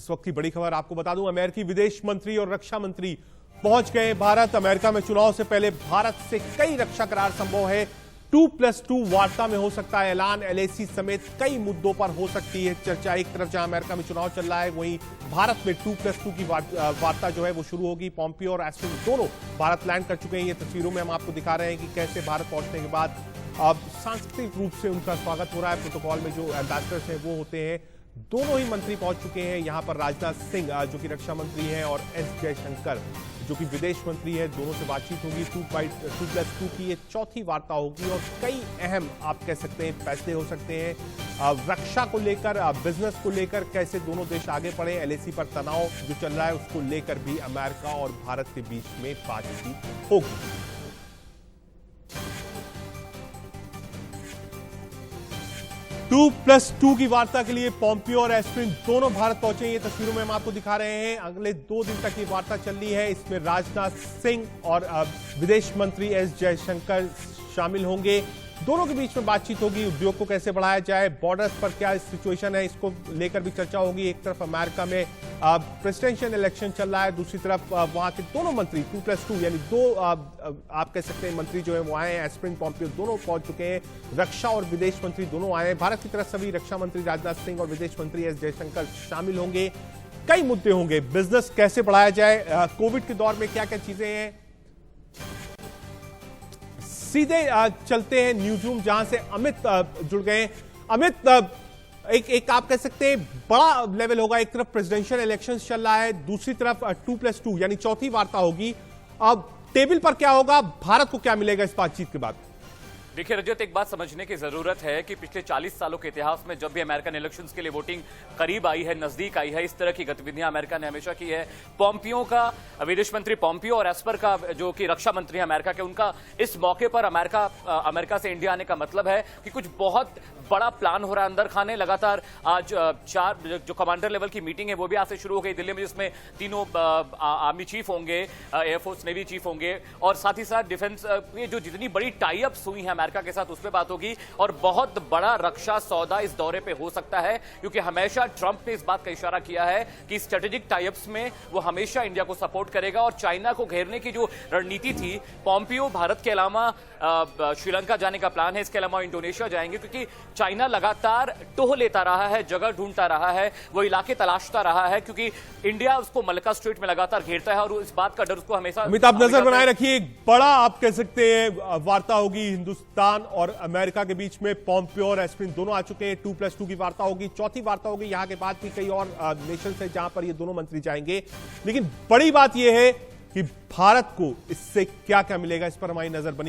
इस वक्त की बड़ी खबर आपको बता दूं, अमेरिकी विदेश मंत्री और रक्षा मंत्री पहुंच गए भारत। अमेरिका में चुनाव से पहले भारत से कई रक्षा करार संभव है। 2+2 वार्ता में हो सकता है ऐलान। एलएसी समेत कई मुद्दों पर हो सकती है चर्चा। एक तरफ जहां अमेरिका में चुनाव चल रहा है, वहीं भारत में 2+2 की वार्ता जो है वो शुरू होगी। पॉम्पियो और एस्पिन दोनों भारत लैंड कर चुके हैं। ये तस्वीरों में हम आपको दिखा रहे हैं कि कैसे भारत पहुंचने के बाद अब सांस्कृतिक रूप से उनका स्वागत हो रहा है। प्रोटोकॉल में जो एम्बेसडर्स हैं वो होते हैं। दोनों ही मंत्री पहुंच चुके हैं यहां पर। राजनाथ सिंह जो कि रक्षा मंत्री हैं और एस जयशंकर जो कि विदेश मंत्री है, दोनों से बातचीत होगी। 2+2 की ये चौथी वार्ता होगी और कई अहम आप कह सकते हैं फैसले हो सकते हैं रक्षा को लेकर, बिजनेस को लेकर, कैसे दोनों देश आगे बढ़े। एलएसी पर तनाव जो चल रहा है उसको लेकर भी अमेरिका और भारत के बीच में बातचीत होगी। 2+2 की वार्ता के लिए पॉम्पियो और एस्पिन दोनों भारत पहुंचे। ये तस्वीरों में हम आपको दिखा रहे हैं। अगले 2 दिन तक ये वार्ता चलनी है। इसमें राजनाथ सिंह और विदेश मंत्री एस जयशंकर शामिल होंगे। दोनों के बीच में बातचीत होगी। उद्योग को कैसे बढ़ाया जाए, बॉर्डर्स पर क्या सिचुएशन है, इसको लेकर भी चर्चा होगी। एक तरफ अमेरिका में प्रेसिडेंशियल इलेक्शन चल रहा है, दूसरी तरफ वहां के दोनों मंत्री 2+2 यानी 2 आप कह सकते हैं मंत्री जो है वो आए हैं। एस्पिन पॉम्पियो दोनों पहुंच चुके हैं। रक्षा और विदेश मंत्री दोनों आए हैं। भारत की तरफ सभी रक्षा मंत्री राजनाथ सिंह और विदेश मंत्री एस जयशंकर शामिल होंगे। कई मुद्दे होंगे। बिजनेस कैसे बढ़ाया जाए, कोविड के दौर में क्या क्या चीजें हैं। सीधे चलते हैं न्यूज रूम जहां से अमित जुड़ गए। अमित, एक आप कह सकते हैं बड़ा लेवल होगा। एक तरफ प्रेसिडेंशियल इलेक्शंस चल रहा है, दूसरी तरफ 2+2 यानी चौथी वार्ता होगी। अब टेबल पर क्या होगा, भारत को क्या मिलेगा इस बातचीत के बाद? देखिए रजत, एक बात समझने की जरूरत है कि पिछले 40 सालों के इतिहास में जब भी अमेरिकन इलेक्शंस के लिए वोटिंग करीब आई है, नजदीक आई है, इस तरह की गतिविधियां अमेरिका ने हमेशा की है। पॉम्पियो का, विदेश मंत्री पॉम्पियो और एस्पर का जो कि रक्षा मंत्री है अमेरिका के, उनका इस मौके पर अमेरिका से इंडिया आने का मतलब है कि कुछ बहुत बड़ा प्लान हो रहा है अंदर खाने। लगातार आज 4 जो कमांडर लेवल की मीटिंग है वो भी आज से शुरू हो गई दिल्ली में, जिसमें तीनों आर्मी चीफ होंगे, एयरफोर्स नेवी चीफ होंगे और साथ ही साथ डिफेंस ये जो जितनी बड़ी टाई अप्स हुई हैं अमेरिका के साथ उस पर बात होगी। और बहुत बड़ा रक्षा सौदा इस दौरे पे हो सकता है, क्योंकि हमेशा ट्रंप ने इस बात का इशारा किया है कि स्ट्रेटेजिक टाई अप्स में वो हमेशा इंडिया को सपोर्ट करेगा। और चाइना को घेरने की जो रणनीति थी, पॉम्पियो भारत के अलावा श्रीलंका जाने का प्लान है, इसके अलावा इंडोनेशिया जाएंगे, क्योंकि चाइना लगातार टोह लेता रहा है, जगह ढूंढता रहा है, वो इलाके तलाशता रहा है, क्योंकि इंडिया उसको मलक्का स्ट्रेट में लगातार घेरता है और इस बात का डर उसको हमेशा। अमित, आप नजर बनाए रखिए। एक बड़ा आप कह सकते हैं वार्ता होगी हिंदुस्तान और अमेरिका के बीच में। पॉम्पियो और एस्पिन दोनों आ चुके हैं। 2+2 की वार्ता होगी, चौथी वार्ता होगी। यहां के बाद भी कई और नेशन है जहां पर ये दोनों मंत्री जाएंगे। लेकिन बड़ी बात यह है कि भारत को इससे क्या क्या मिलेगा, इस पर हमारी नजर बनी